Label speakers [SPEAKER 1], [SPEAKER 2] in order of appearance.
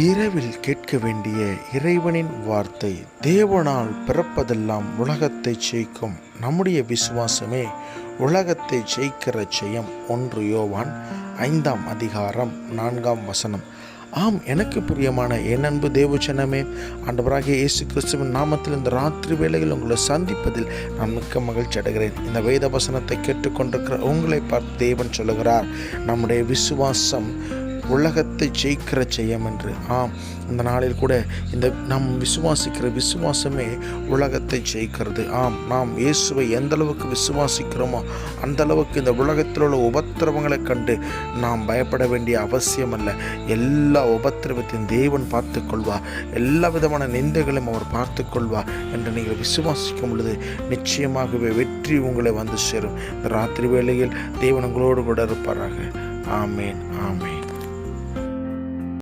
[SPEAKER 1] இரவில் கேட்க வேண்டிய இறைவனின் வார்த்தை. தேவனால் பிறப்பதெல்லாம் உலகத்தை ஜெயிக்கும் நம்முடைய விசுவாசமே உலகத்தை ஜெயிக்கிற ஜெயம். 1 யோவான் 5ஆம் அதிகாரம் 4ஆம் வசனம். ஆம், எனக்கு பிரியமான என் அன்பு தேவஜனமே, ஆண்டவராகிய இயேசு கிறிஸ்துவின் நாமத்தில் இந்த ராத்திரி வேளையில் உங்களை சந்திப்பதில் நான் மிக்க மகிழ்ச்சி அடைகிறேன். இந்த வேத வசனத்தை கேட்டுக்கொண்டிருக்கிற உங்களை பார்த்து தேவன் சொல்லுகிறார், நம்முடைய விசுவாசம் உலகத்தை ஜெயிக்கிற ஜெயம் என்று. ஆம், இந்த நாளில் கூட இந்த நாம் விசுவாசிக்கிற விசுவாசமே உலகத்தை ஜெயிக்கிறது. ஆம், நாம் இயேசுவை எந்த அளவுக்கு விசுவாசிக்கிறோமோ அந்த அளவுக்கு இந்த உலகத்தில் உள்ள உபத்திரவங்களை கண்டு நாம் பயப்பட வேண்டிய அவசியம் அல்ல. எல்லா உபத்திரவத்தையும் தேவன் பார்த்து கொள்வார், எல்லா விதமான நிந்தைகளையும் அவர் பார்த்து கொள்வார் என்று நீங்கள் விசுவாசிக்கும் பொழுது நிச்சயமாகவே வெற்றி உங்களை வந்து சேரும். இந்த ராத்திரி வேளையில் தேவன் உங்களோடு கூட இருப்பாராக. ஆமேன், ஆமேன்.